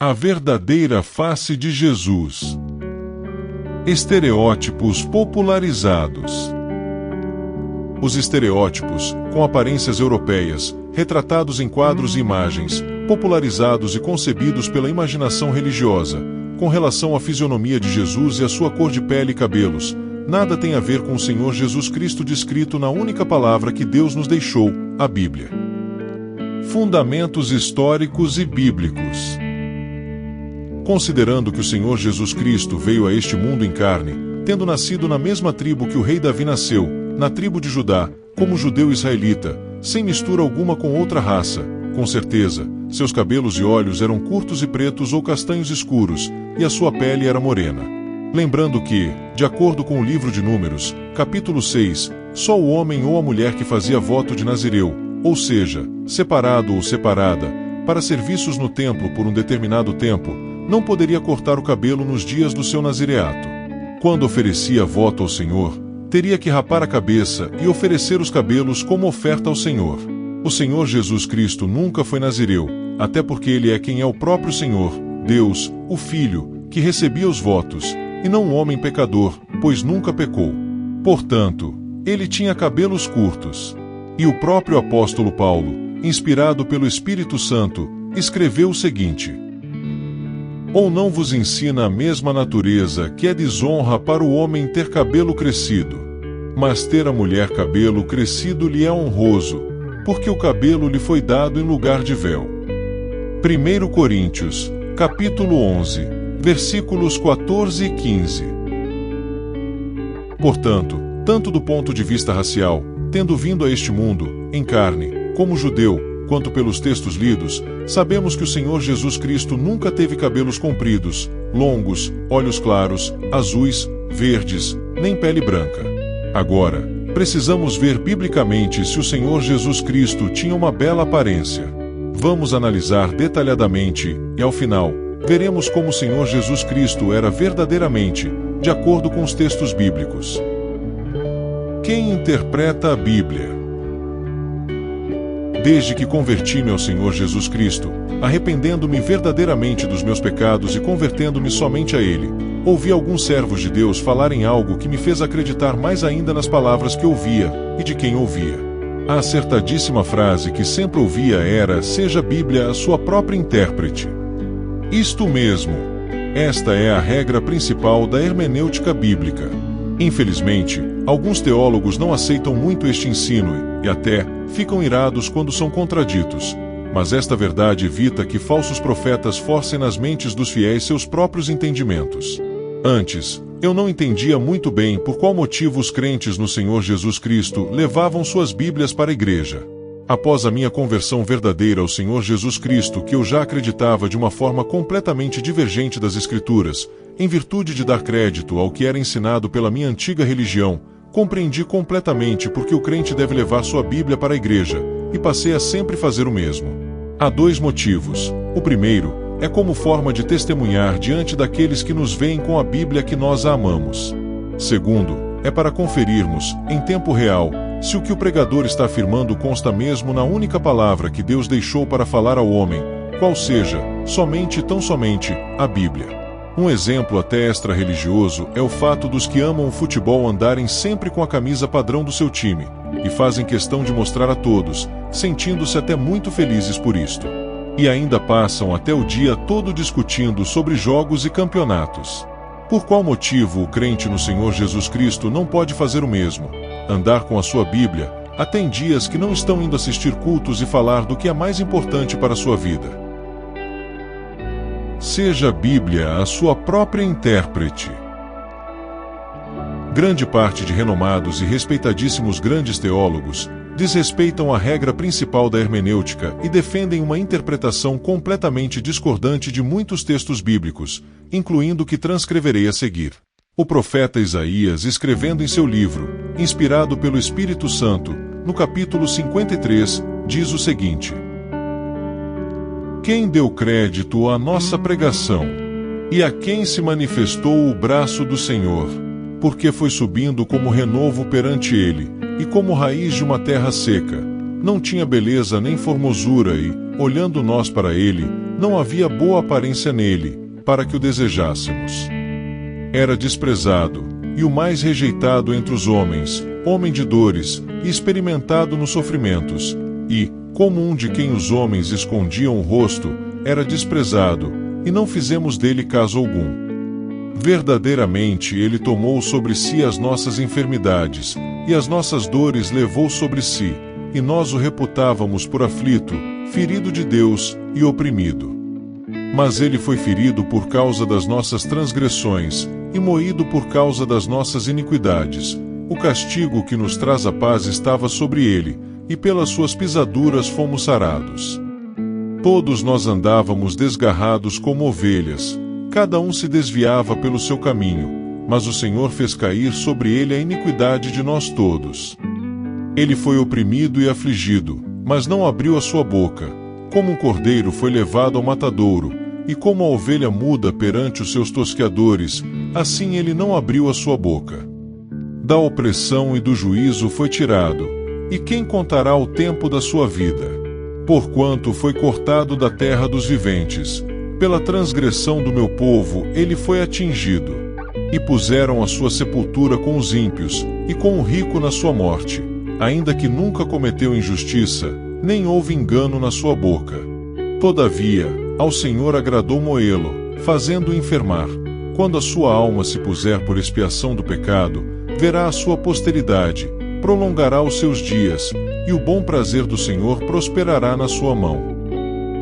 A verdadeira face de Jesus. Estereótipos popularizados. Os estereótipos, com aparências europeias, retratados em quadros e imagens, popularizados e concebidos pela imaginação religiosa, com relação à fisionomia de Jesus e a sua cor de pele e cabelos, nada tem a ver com o Senhor Jesus Cristo descrito na única palavra que Deus nos deixou, a Bíblia. Fundamentos históricos e bíblicos. Considerando que o Senhor Jesus Cristo veio a este mundo em carne, tendo nascido na mesma tribo que o rei Davi nasceu, na tribo de Judá, como judeu israelita, sem mistura alguma com outra raça, com certeza, seus cabelos e olhos eram curtos e pretos ou castanhos escuros, e a sua pele era morena. Lembrando que, de acordo com o livro de Números, capítulo 6, só o homem ou a mulher que fazia voto de Nazireu, ou seja, separado ou separada, para serviços no templo por um determinado tempo, não poderia cortar o cabelo nos dias do seu nazireato. Quando oferecia voto ao Senhor, teria que rapar a cabeça e oferecer os cabelos como oferta ao Senhor. O Senhor Jesus Cristo nunca foi nazireu, até porque ele é quem é o próprio Senhor, Deus, o Filho, que recebia os votos, e não um homem pecador, pois nunca pecou. Portanto, ele tinha cabelos curtos. E o próprio apóstolo Paulo, inspirado pelo Espírito Santo, escreveu o seguinte: ou não vos ensina a mesma natureza que é desonra para o homem ter cabelo crescido? Mas ter a mulher cabelo crescido lhe é honroso, porque o cabelo lhe foi dado em lugar de véu. 1 Coríntios, capítulo 11, versículos 14 e 15. Portanto, tanto do ponto de vista racial, tendo vindo a este mundo, em carne, como judeu, quanto pelos textos lidos, sabemos que o Senhor Jesus Cristo nunca teve cabelos compridos, longos, olhos claros, azuis, verdes, nem pele branca. Agora, precisamos ver biblicamente se o Senhor Jesus Cristo tinha uma bela aparência. Vamos analisar detalhadamente, e ao final, veremos como o Senhor Jesus Cristo era verdadeiramente, de acordo com os textos bíblicos. Quem interpreta a Bíblia? Desde que converti-me ao Senhor Jesus Cristo, arrependendo-me verdadeiramente dos meus pecados e convertendo-me somente a Ele, ouvi alguns servos de Deus falarem algo que me fez acreditar mais ainda nas palavras que ouvia e de quem ouvia. A acertadíssima frase que sempre ouvia era: seja a Bíblia a sua própria intérprete. Isto mesmo. Esta é a regra principal da hermenêutica bíblica. Infelizmente, alguns teólogos não aceitam muito este ensino e até ficam irados quando são contraditos, mas esta verdade evita que falsos profetas forcem nas mentes dos fiéis seus próprios entendimentos. Antes, eu não entendia muito bem por qual motivo os crentes no Senhor Jesus Cristo levavam suas Bíblias para a igreja. Após a minha conversão verdadeira ao Senhor Jesus Cristo, que eu já acreditava de uma forma completamente divergente das Escrituras, em virtude de dar crédito ao que era ensinado pela minha antiga religião, compreendi completamente porque o crente deve levar sua Bíblia para a igreja, e passei a sempre fazer o mesmo. Há dois motivos. O primeiro é como forma de testemunhar diante daqueles que nos veem com a Bíblia que nós a amamos. Segundo, é para conferirmos, em tempo real, se o que o pregador está afirmando consta mesmo na única palavra que Deus deixou para falar ao homem, qual seja, somente e tão somente, a Bíblia. Um exemplo até extra-religioso é o fato dos que amam o futebol andarem sempre com a camisa padrão do seu time, e fazem questão de mostrar a todos, sentindo-se até muito felizes por isto. E ainda passam até o dia todo discutindo sobre jogos e campeonatos. Por qual motivo o crente no Senhor Jesus Cristo não pode fazer o mesmo? Andar com a sua Bíblia, até em dias que não estão indo assistir cultos e falar do que é mais importante para a sua vida. Seja a Bíblia a sua própria intérprete. Grande parte de renomados e respeitadíssimos grandes teólogos desrespeitam a regra principal da hermenêutica e defendem uma interpretação completamente discordante de muitos textos bíblicos, incluindo o que transcreverei a seguir. O profeta Isaías, escrevendo em seu livro, inspirado pelo Espírito Santo, no capítulo 53, diz o seguinte: quem deu crédito à nossa pregação? E a quem se manifestou o braço do Senhor? Porque foi subindo como renovo perante ele, e como raiz de uma terra seca. Não tinha beleza nem formosura e, olhando nós para ele, não havia boa aparência nele, para que o desejássemos. Era desprezado, e o mais rejeitado entre os homens, homem de dores, e experimentado nos sofrimentos, e, como um de quem os homens escondiam o rosto, era desprezado, e não fizemos dele caso algum. Verdadeiramente ele tomou sobre si as nossas enfermidades, e as nossas dores levou sobre si, e nós o reputávamos por aflito, ferido de Deus e oprimido. Mas ele foi ferido por causa das nossas transgressões, e moído por causa das nossas iniquidades. O castigo que nos traz a paz estava sobre ele, e pelas suas pisaduras fomos sarados. Todos nós andávamos desgarrados como ovelhas, cada um se desviava pelo seu caminho, mas o Senhor fez cair sobre ele a iniquidade de nós todos. Ele foi oprimido e afligido, mas não abriu a sua boca. Como um cordeiro foi levado ao matadouro, e como a ovelha muda perante os seus tosqueadores, assim ele não abriu a sua boca. Da opressão e do juízo foi tirado, e quem contará o tempo da sua vida? Porquanto foi cortado da terra dos viventes, pela transgressão do meu povo ele foi atingido. E puseram a sua sepultura com os ímpios, e com o rico na sua morte, ainda que nunca cometeu injustiça, nem houve engano na sua boca. Todavia, ao Senhor agradou moê-lo, fazendo-o enfermar. Quando a sua alma se puser por expiação do pecado, verá a sua posteridade, prolongará os seus dias, e o bom prazer do Senhor prosperará na sua mão.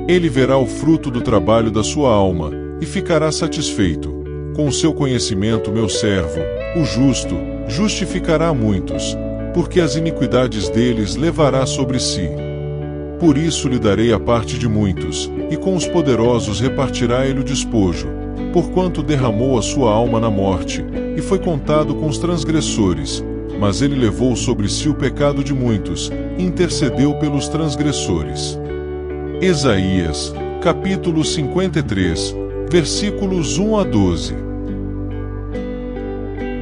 Ele verá o fruto do trabalho da sua alma, e ficará satisfeito. Com o seu conhecimento, meu servo, o justo, justificará a muitos, porque as iniquidades deles levará sobre si. Por isso lhe darei a parte de muitos, e com os poderosos repartirá ele o despojo, porquanto derramou a sua alma na morte, e foi contado com os transgressores, mas ele levou sobre si o pecado de muitos, e intercedeu pelos transgressores. Isaías, capítulo 53, versículos 1 a 12.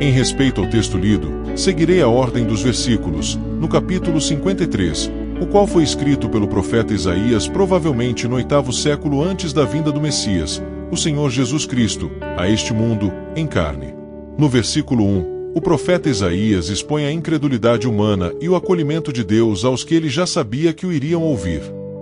Em respeito ao texto lido, seguirei a ordem dos versículos, no capítulo 53, o qual foi escrito pelo profeta Isaías provavelmente no 8º século antes da vinda do Messias, o Senhor Jesus Cristo, a este mundo, em carne. No versículo 1, o profeta Isaías expõe a incredulidade humana e o acolhimento de Deus aos que ele já sabia que o iriam ouvir.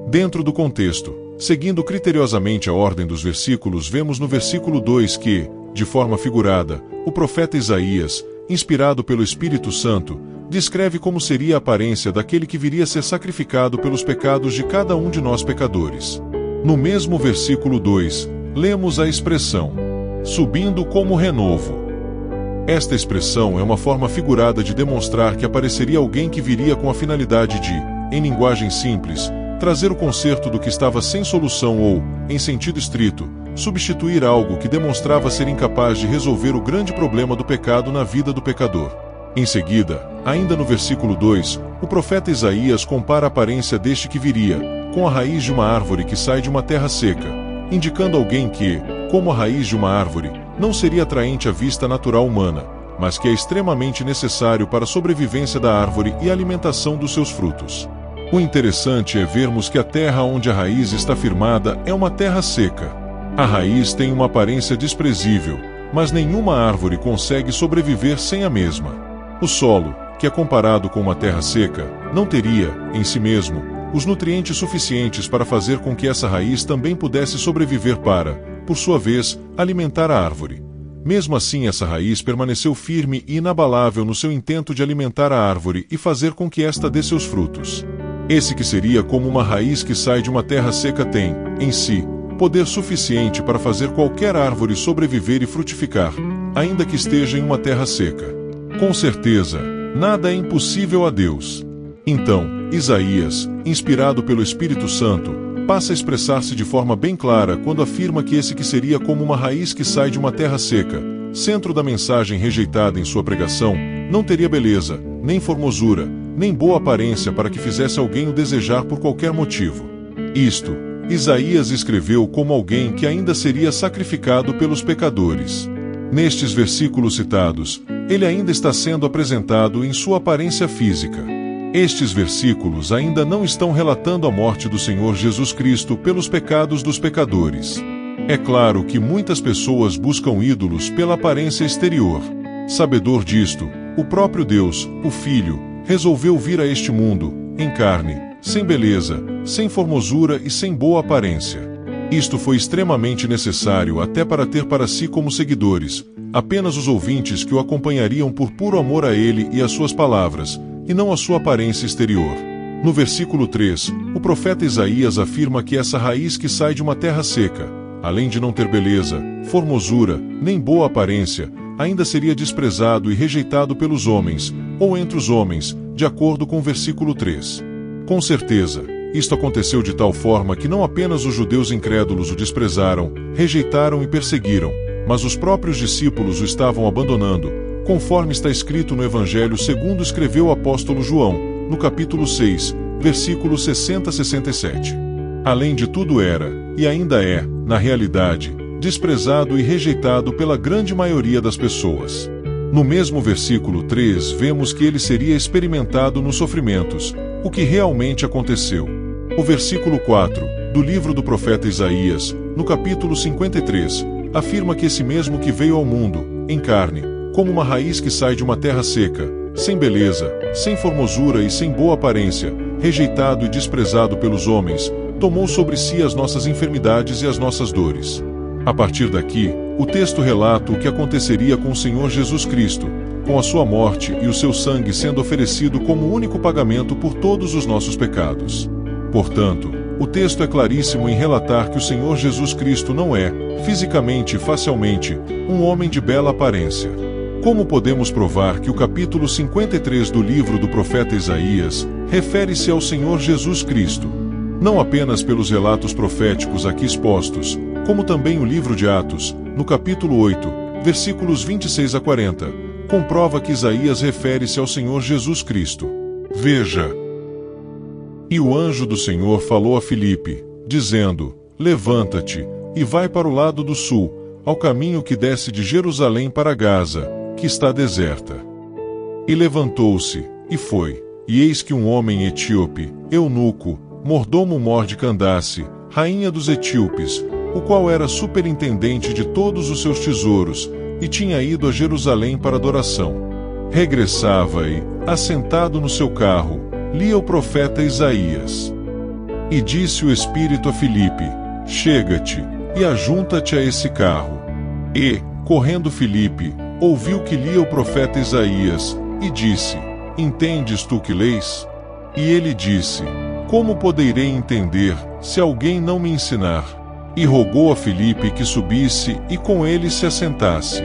Dentro do contexto, seguindo criteriosamente a ordem dos versículos, vemos no versículo 2 que, de forma figurada, o profeta Isaías, inspirado pelo Espírito Santo, descreve como seria a aparência daquele que viria a ser sacrificado pelos pecados de cada um de nós pecadores. No mesmo versículo 2, lemos a expressão, subindo como renovo. Esta expressão é uma forma figurada de demonstrar que apareceria alguém que viria com a finalidade de, em linguagem simples, trazer o conserto do que estava sem solução ou, em sentido estrito, substituir algo que demonstrava ser incapaz de resolver o grande problema do pecado na vida do pecador. Em seguida, ainda no versículo 2, o profeta Isaías compara a aparência deste que viria, com a raiz de uma árvore que sai de uma terra seca, indicando alguém que, como a raiz de uma árvore, não seria atraente à vista natural humana, mas que é extremamente necessário para a sobrevivência da árvore e a alimentação dos seus frutos. O interessante é vermos que a terra onde a raiz está firmada é uma terra seca. A raiz tem uma aparência desprezível, mas nenhuma árvore consegue sobreviver sem a mesma. O solo, que é comparado com uma terra seca, não teria, em si mesmo, os nutrientes suficientes para fazer com que essa raiz também pudesse sobreviver para, por sua vez, alimentar a árvore. Mesmo assim, essa raiz permaneceu firme e inabalável no seu intento de alimentar a árvore e fazer com que esta dê seus frutos. Esse que seria como uma raiz que sai de uma terra seca tem, em si, poder suficiente para fazer qualquer árvore sobreviver e frutificar, ainda que esteja em uma terra seca. Com certeza, nada é impossível a Deus. Então, Isaías, inspirado pelo Espírito Santo, passa a expressar-se de forma bem clara quando afirma que esse que seria como uma raiz que sai de uma terra seca, centro da mensagem rejeitada em sua pregação, não teria beleza, nem formosura, nem boa aparência para que fizesse alguém o desejar por qualquer motivo. Isto, Isaías escreveu como alguém que ainda seria sacrificado pelos pecadores. Nestes versículos citados, ele ainda está sendo apresentado em sua aparência física. Estes versículos ainda não estão relatando a morte do Senhor Jesus Cristo pelos pecados dos pecadores. É claro que muitas pessoas buscam ídolos pela aparência exterior. Sabedor disto, o próprio Deus, o Filho, resolveu vir a este mundo, em carne, sem beleza, sem formosura e sem boa aparência. Isto foi extremamente necessário até para ter para si como seguidores apenas os ouvintes que o acompanhariam por puro amor a ele e às suas palavras, e não a sua aparência exterior. No versículo 3, o profeta Isaías afirma que essa raiz que sai de uma terra seca, além de não ter beleza, formosura, nem boa aparência, ainda seria desprezado e rejeitado pelos homens, ou entre os homens, de acordo com o versículo 3. Com certeza, isto aconteceu de tal forma que não apenas os judeus incrédulos o desprezaram, rejeitaram e perseguiram, mas os próprios discípulos o estavam abandonando, conforme está escrito no Evangelho segundo escreveu o apóstolo João, no capítulo 6, versículos 60 a 67. Além de tudo era, e ainda é, na realidade, desprezado e rejeitado pela grande maioria das pessoas. No mesmo versículo 3 vemos que ele seria experimentado nos sofrimentos, o que realmente aconteceu. O versículo 4, do livro do profeta Isaías, no capítulo 53, afirma que esse mesmo que veio ao mundo, em carne, como uma raiz que sai de uma terra seca, sem beleza, sem formosura e sem boa aparência, rejeitado e desprezado pelos homens, tomou sobre si as nossas enfermidades e as nossas dores. A partir daqui, o texto relata o que aconteceria com o Senhor Jesus Cristo, com a sua morte e o seu sangue sendo oferecido como único pagamento por todos os nossos pecados. Portanto, o texto é claríssimo em relatar que o Senhor Jesus Cristo não é, fisicamente e facialmente, um homem de bela aparência. Como podemos provar que o capítulo 53 do livro do profeta Isaías refere-se ao Senhor Jesus Cristo? Não apenas pelos relatos proféticos aqui expostos, como também o livro de Atos, no capítulo 8, versículos 26 a 40, comprova que Isaías refere-se ao Senhor Jesus Cristo. Veja: E o anjo do Senhor falou a Filipe, dizendo: Levanta-te, e vai para o lado do sul, ao caminho que desce de Jerusalém para Gaza, que está deserta. E levantou-se, e foi, e eis que um homem etíope, eunuco, mordomo-mor de Candace, rainha dos etíopes, o qual era superintendente de todos os seus tesouros, e tinha ido a Jerusalém para adoração. Regressava e, assentado no seu carro, lia o profeta Isaías. E disse o Espírito a Filipe: Chega-te, e ajunta-te a esse carro. E, correndo Filipe, ouviu que lia o profeta Isaías, e disse: Entendes tu que lês? E ele disse: Como poderei entender, se alguém não me ensinar? E rogou a Filipe que subisse e com ele se assentasse.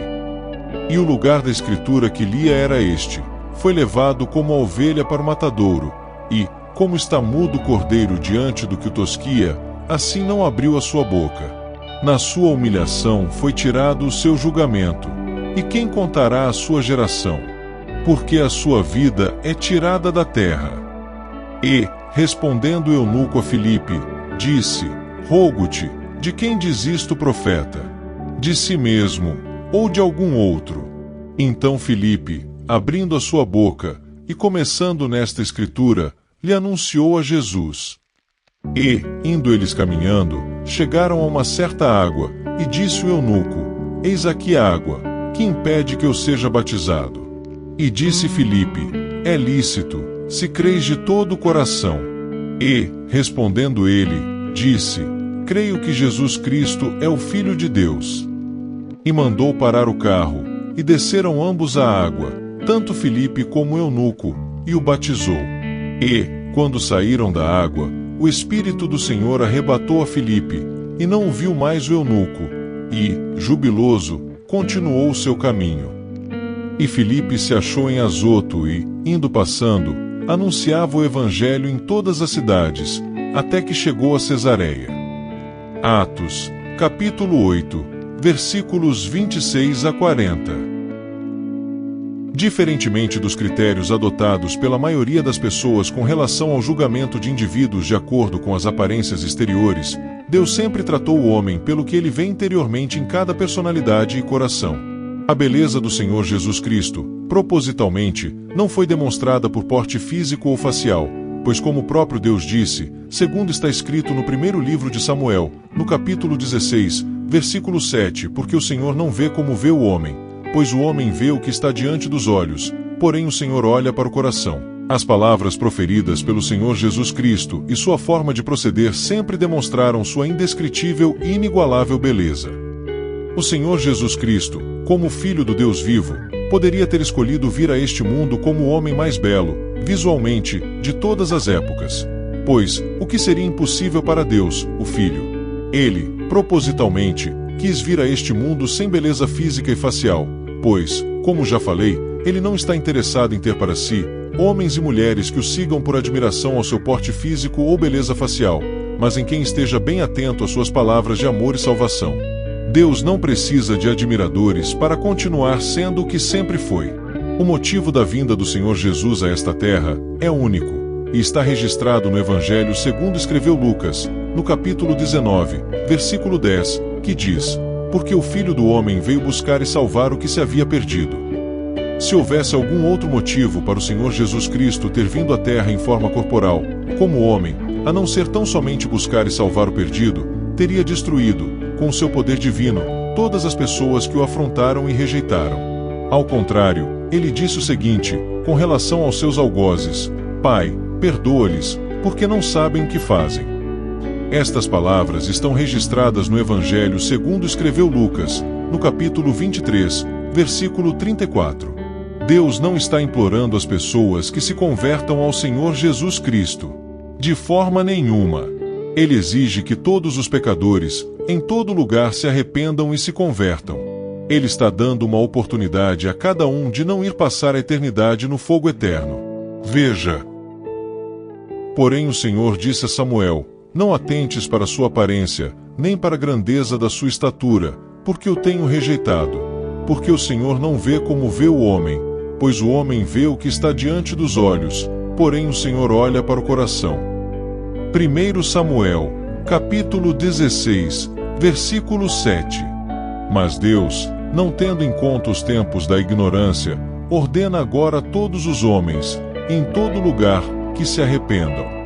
E o lugar da escritura que lia era este: Foi levado como a ovelha para o matadouro, e, como está mudo o cordeiro diante do que o tosquia, assim não abriu a sua boca. Na sua humilhação foi tirado o seu julgamento. E quem contará a sua geração? Porque a sua vida é tirada da terra. E, respondendo o eunuco a Filipe, disse: Rogo-te, de quem diz isto o profeta? De si mesmo, ou de algum outro? Então Filipe, abrindo a sua boca, e começando nesta escritura, lhe anunciou a Jesus. E, indo eles caminhando, chegaram a uma certa água, e disse o eunuco: Eis aqui a água, que impede que eu seja batizado? E disse Filipe: É lícito, se creis de todo o coração. E, respondendo ele, disse: Creio que Jesus Cristo é o Filho de Deus. E mandou parar o carro, e desceram ambos à água, tanto Filipe como o eunuco, e o batizou. E, quando saíram da água, o Espírito do Senhor arrebatou a Filipe, e não o viu mais o eunuco, e, jubiloso, continuou o seu caminho. E Filipe se achou em Azoto e, indo passando, anunciava o Evangelho em todas as cidades, até que chegou a Cesareia. Atos, capítulo 8, versículos 26 a 40. Diferentemente dos critérios adotados pela maioria das pessoas com relação ao julgamento de indivíduos de acordo com as aparências exteriores, Deus sempre tratou o homem pelo que ele vê interiormente em cada personalidade e coração. A beleza do Senhor Jesus Cristo, propositalmente, não foi demonstrada por porte físico ou facial, pois como o próprio Deus disse, segundo está escrito no primeiro livro de Samuel, no capítulo 16, versículo 7, porque o Senhor não vê como vê o homem, pois o homem vê o que está diante dos olhos, porém o Senhor olha para o coração. As palavras proferidas pelo Senhor Jesus Cristo e sua forma de proceder sempre demonstraram sua indescritível e inigualável beleza. O Senhor Jesus Cristo, como Filho do Deus vivo, poderia ter escolhido vir a este mundo como o homem mais belo, visualmente, de todas as épocas. Pois, o que seria impossível para Deus, o Filho? Ele, propositalmente, quis vir a este mundo sem beleza física e facial, pois, como já falei, ele não está interessado em ter para si homens e mulheres que o sigam por admiração ao seu porte físico ou beleza facial, mas em quem esteja bem atento às suas palavras de amor e salvação. Deus não precisa de admiradores para continuar sendo o que sempre foi. O motivo da vinda do Senhor Jesus a esta terra é único, e está registrado no Evangelho segundo escreveu Lucas, no capítulo 19, versículo 10, que diz: porque o Filho do Homem veio buscar e salvar o que se havia perdido. Se houvesse algum outro motivo para o Senhor Jesus Cristo ter vindo à terra em forma corporal, como homem, a não ser tão somente buscar e salvar o perdido, teria destruído, com o seu poder divino, todas as pessoas que o afrontaram e rejeitaram. Ao contrário, ele disse o seguinte, com relação aos seus algozes: Pai, perdoa-lhes, porque não sabem o que fazem. Estas palavras estão registradas no Evangelho segundo escreveu Lucas, no capítulo 23, versículo 34. Deus não está implorando às pessoas que se convertam ao Senhor Jesus Cristo. De forma nenhuma. Ele exige que todos os pecadores, em todo lugar, se arrependam e se convertam. Ele está dando uma oportunidade a cada um de não ir passar a eternidade no fogo eterno. Veja. Porém o Senhor disse a Samuel: não atentes para sua aparência, nem para a grandeza da sua estatura, porque o tenho rejeitado. Porque o Senhor não vê como vê o homem, pois o homem vê o que está diante dos olhos, porém o Senhor olha para o coração. 1 Samuel, capítulo 16, versículo 7. Mas Deus, não tendo em conta os tempos da ignorância, ordena agora a todos os homens, em todo lugar, que se arrependam.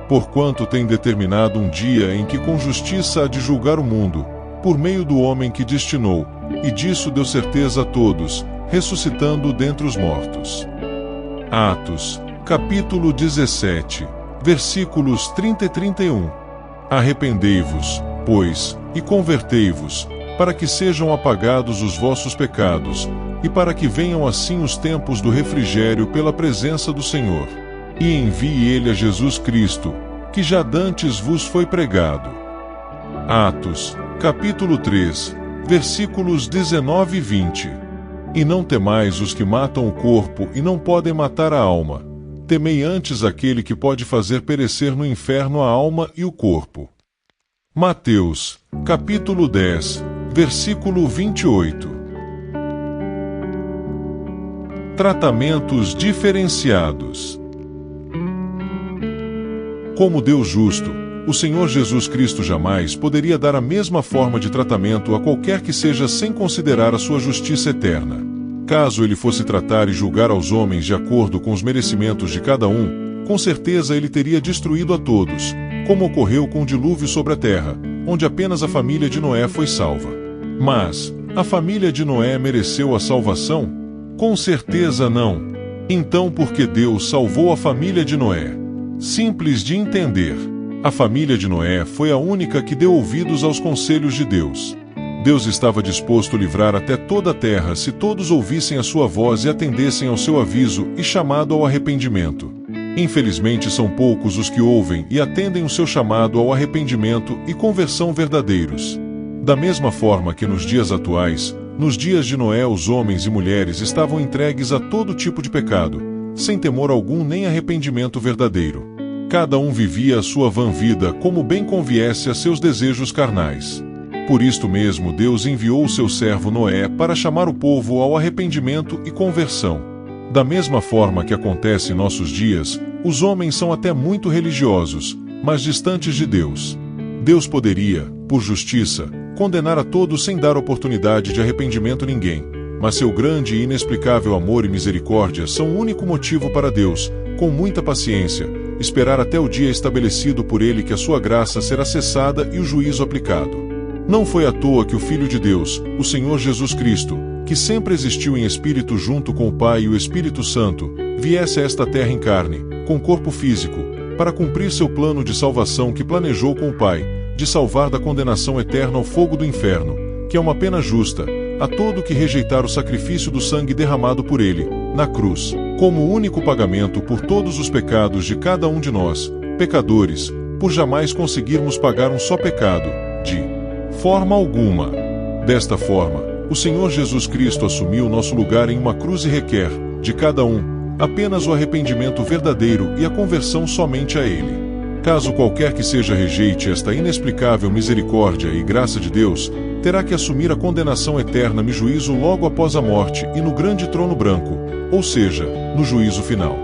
Porquanto tem determinado um dia em que com justiça há de julgar o mundo, por meio do homem que destinou, e disso deu certeza a todos, ressuscitando dentre os mortos. Atos, capítulo 17, versículos 30 e 31. Arrependei-vos, pois, e convertei-vos, para que sejam apagados os vossos pecados, e para que venham assim os tempos do refrigério pela presença do Senhor. E envie ele a Jesus Cristo, que já dantes vos foi pregado. Atos, capítulo 3, versículos 19 e 20. E não temais os que matam o corpo e não podem matar a alma. Temei antes aquele que pode fazer perecer no inferno a alma e o corpo. Mateus, capítulo 10, versículo 28. Tratamentos diferenciados. Como Deus justo, o Senhor Jesus Cristo jamais poderia dar a mesma forma de tratamento a qualquer que seja sem considerar a sua justiça eterna. Caso ele fosse tratar e julgar aos homens de acordo com os merecimentos de cada um, com certeza ele teria destruído a todos, como ocorreu com o dilúvio sobre a terra, onde apenas a família de Noé foi salva. Mas, a família de Noé mereceu a salvação? Com certeza não. Então por que Deus salvou a família de Noé? Simples de entender. A família de Noé foi a única que deu ouvidos aos conselhos de Deus. Deus estava disposto a livrar até toda a terra se todos ouvissem a sua voz e atendessem ao seu aviso e chamado ao arrependimento. Infelizmente são poucos os que ouvem e atendem o seu chamado ao arrependimento e conversão verdadeiros. Da mesma forma que nos dias atuais, nos dias de Noé os homens e mulheres estavam entregues a todo tipo de pecado, sem temor algum nem arrependimento verdadeiro. Cada um vivia a sua vã vida como bem conviesse a seus desejos carnais. Por isto mesmo Deus enviou o seu servo Noé para chamar o povo ao arrependimento e conversão. Da mesma forma que acontece em nossos dias, os homens são até muito religiosos, mas distantes de Deus. Deus poderia, por justiça, condenar a todos sem dar oportunidade de arrependimento a ninguém. Mas seu grande e inexplicável amor e misericórdia são o único motivo para Deus, com muita paciência, esperar até o dia estabelecido por Ele que a sua graça será cessada e o juízo aplicado. Não foi à toa que o Filho de Deus, o Senhor Jesus Cristo, que sempre existiu em espírito junto com o Pai e o Espírito Santo, viesse a esta terra em carne, com corpo físico, para cumprir seu plano de salvação que planejou com o Pai, de salvar da condenação eterna ao fogo do inferno, que é uma pena justa, a todo que rejeitar o sacrifício do sangue derramado por Ele, na cruz, como único pagamento por todos os pecados de cada um de nós, pecadores, por jamais conseguirmos pagar um só pecado, de forma alguma. Desta forma, o Senhor Jesus Cristo assumiu nosso lugar em uma cruz e requer, de cada um, apenas o arrependimento verdadeiro e a conversão somente a Ele. Caso qualquer que seja rejeite esta inexplicável misericórdia e graça de Deus, terá que assumir a condenação eterna no juízo logo após a morte e no grande trono branco, ou seja, no juízo final.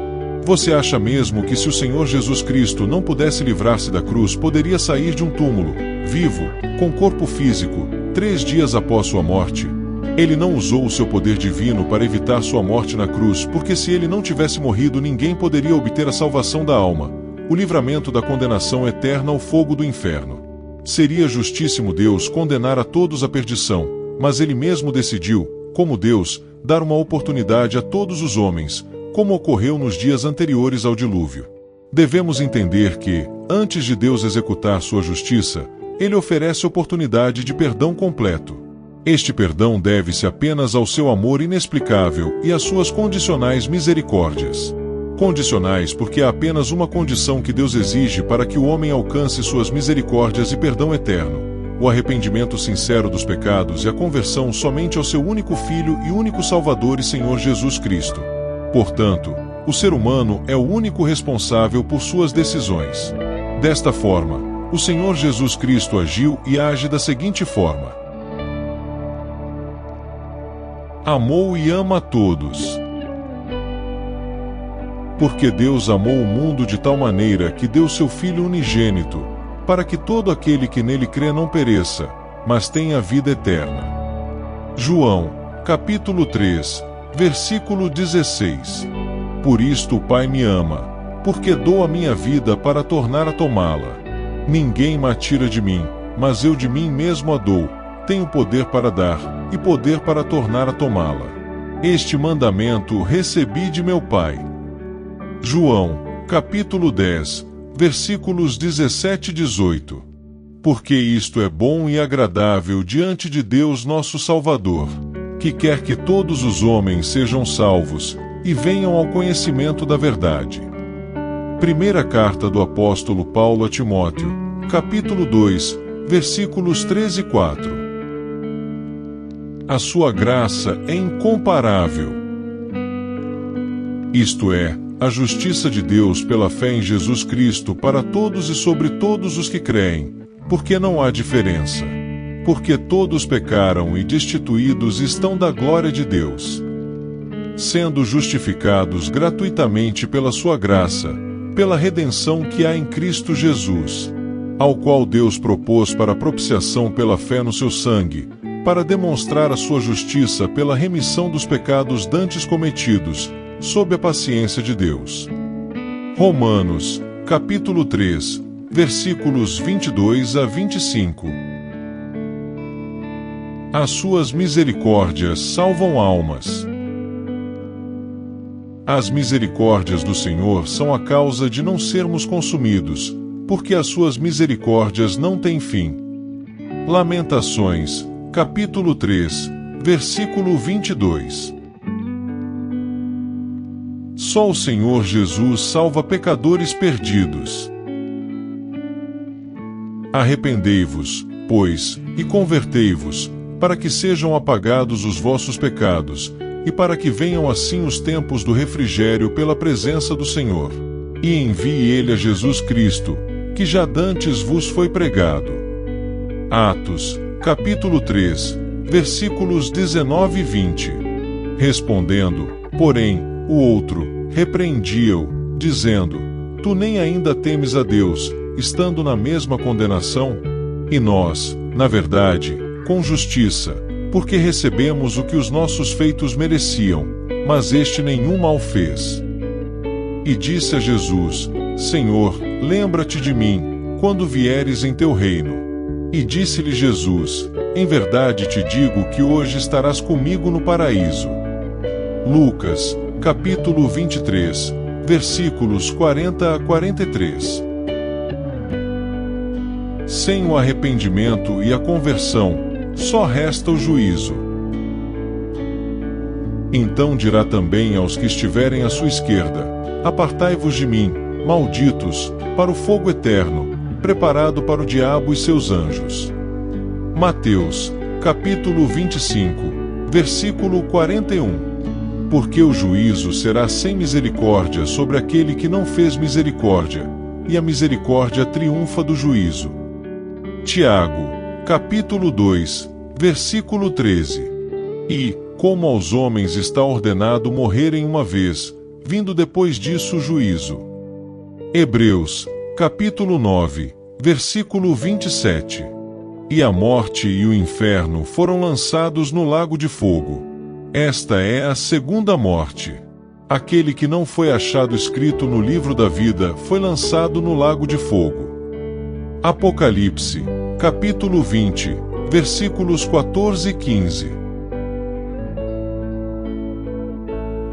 Você acha mesmo que se o Senhor Jesus Cristo não pudesse livrar-se da cruz, poderia sair de um túmulo, vivo, com corpo físico, 3 dias após sua morte? Ele não usou o seu poder divino para evitar sua morte na cruz, porque se ele não tivesse morrido, ninguém poderia obter a salvação da alma, o livramento da condenação eterna ao fogo do inferno. Seria justíssimo Deus condenar a todos à perdição, mas Ele mesmo decidiu, como Deus, dar uma oportunidade a todos os homens, como ocorreu nos dias anteriores ao dilúvio. Devemos entender que, antes de Deus executar sua justiça, Ele oferece oportunidade de perdão completo. Este perdão deve-se apenas ao seu amor inexplicável e às suas condicionais misericórdias. Condicionais porque há apenas uma condição que Deus exige para que o homem alcance suas misericórdias e perdão eterno: o arrependimento sincero dos pecados e a conversão somente ao seu único Filho e único Salvador e Senhor Jesus Cristo. Portanto, o ser humano é o único responsável por suas decisões. Desta forma, o Senhor Jesus Cristo agiu e age da seguinte forma: amou e ama a todos. Porque Deus amou o mundo de tal maneira que deu seu Filho unigênito, para que todo aquele que nele crê não pereça, mas tenha vida eterna. João, capítulo 3, versículo 16. Por isto o Pai me ama, porque dou a minha vida para tornar a tomá-la. Ninguém me tira de mim, mas eu de mim mesmo a dou. Tenho poder para dar, e poder para tornar a tomá-la. Este mandamento recebi de meu Pai. João, capítulo 10, versículos 17 e 18. Porque isto é bom e agradável diante de Deus nosso Salvador, que quer que todos os homens sejam salvos e venham ao conhecimento da verdade. Primeira carta do apóstolo Paulo a Timóteo, capítulo 2, versículos 13 e 4. A sua graça é incomparável. Isto é, a justiça de Deus pela fé em Jesus Cristo para todos e sobre todos os que creem, porque não há diferença. Porque todos pecaram e destituídos estão da glória de Deus, sendo justificados gratuitamente pela sua graça, pela redenção que há em Cristo Jesus, ao qual Deus propôs para propiciação pela fé no seu sangue, para demonstrar a sua justiça pela remissão dos pecados dantes cometidos, sob a paciência de Deus. Romanos, capítulo 3, versículos 22 a 25. As suas misericórdias salvam almas. As misericórdias do Senhor são a causa de não sermos consumidos, porque as suas misericórdias não têm fim. Lamentações, capítulo 3, versículo 22. Só o Senhor Jesus salva pecadores perdidos. Arrependei-vos, pois, e convertei-vos, para que sejam apagados os vossos pecados, e para que venham assim os tempos do refrigério pela presença do Senhor. E envie Ele a Jesus Cristo, que já dantes vos foi pregado. Atos, capítulo 3, versículos 19 e 20. Respondendo, porém, o outro repreendia-o, dizendo: Tu nem ainda temes a Deus, estando na mesma condenação? E nós, Na verdade, com justiça, porque recebemos o que os nossos feitos mereciam, mas este nenhum mal fez. E disse a Jesus: Senhor, lembra-te de mim, quando vieres em teu reino. E disse-lhe Jesus: Em verdade te digo que hoje estarás comigo no paraíso. Lucas, capítulo 23, versículos 40 a 43. Sem o arrependimento e a conversão, só resta o juízo. Então dirá também aos que estiverem à sua esquerda: Apartai-vos de mim, malditos, para o fogo eterno, preparado para o diabo e seus anjos. Mateus, capítulo 25, versículo 41. Porque o juízo será sem misericórdia sobre aquele que não fez misericórdia, e a misericórdia triunfa do juízo. Tiago, capítulo 2, versículo 13. E, como aos homens está ordenado morrerem uma vez, vindo depois disso o juízo. Hebreus, capítulo 9, versículo 27. E a morte e o inferno foram lançados no lago de fogo. Esta é a segunda morte. Aquele que não foi achado escrito no livro da vida foi lançado no lago de fogo. Apocalipse, capítulo 20, versículos 14 e 15.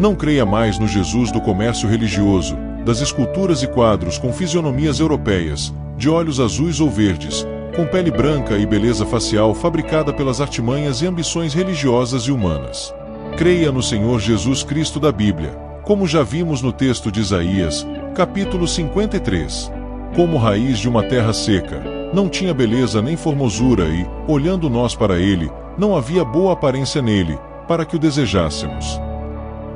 Não creia mais no Jesus do comércio religioso, das esculturas e quadros com fisionomias europeias, de olhos azuis ou verdes, com pele branca e beleza facial fabricada pelas artimanhas e ambições religiosas e humanas. Creia no Senhor Jesus Cristo da Bíblia, como já vimos no texto de Isaías, capítulo 53. Como raiz de uma terra seca, não tinha beleza nem formosura e, olhando nós para ele, não havia boa aparência nele, para que o desejássemos.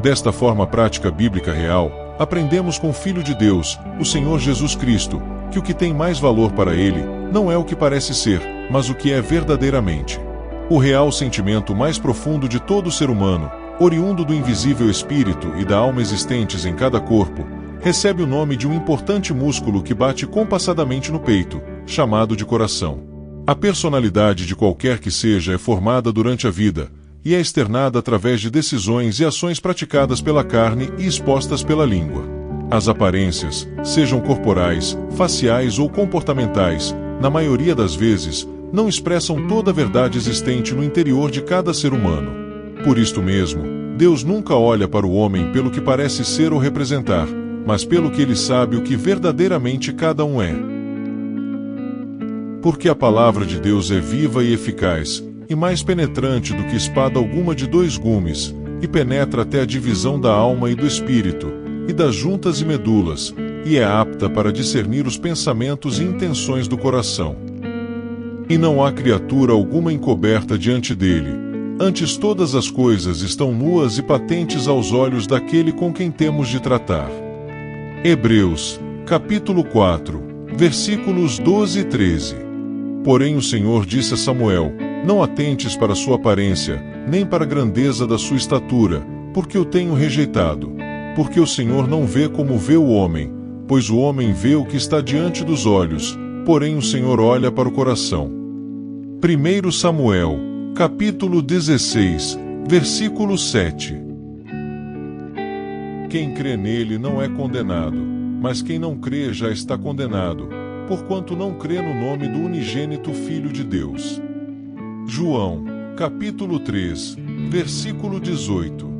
Desta forma prática bíblica real, aprendemos com o Filho de Deus, o Senhor Jesus Cristo, que o que tem mais valor para ele, não é o que parece ser, mas o que é verdadeiramente. O real sentimento mais profundo de todo ser humano, oriundo do invisível espírito e da alma existentes em cada corpo, recebe o nome de um importante músculo que bate compassadamente no peito, chamado de coração. A personalidade de qualquer que seja é formada durante a vida, e é externada através de decisões e ações praticadas pela carne e expostas pela língua. As aparências, sejam corporais, faciais ou comportamentais, na maioria das vezes, não expressam toda a verdade existente no interior de cada ser humano. Por isto mesmo, Deus nunca olha para o homem pelo que parece ser ou representar, mas pelo que ele sabe o que verdadeiramente cada um é. Porque a palavra de Deus é viva e eficaz, e mais penetrante do que espada alguma de 2 gumes, e penetra até a divisão da alma e do espírito, e das juntas e medulas, e é apta para discernir os pensamentos e intenções do coração. E não há criatura alguma encoberta diante dele, antes todas as coisas estão nuas e patentes aos olhos daquele com quem temos de tratar. Hebreus, capítulo 4, versículos 12 e 13. Porém o Senhor disse a Samuel: Não atentes para sua aparência, nem para a grandeza da sua estatura, porque o tenho rejeitado. Porque o Senhor não vê como vê o homem, pois o homem vê o que está diante dos olhos, porém o Senhor olha para o coração. 1 Samuel, capítulo 16, versículo 7. Quem crê nele não é condenado, mas quem não crê já está condenado, porquanto não crê no nome do unigênito Filho de Deus. João, capítulo 3, versículo 18.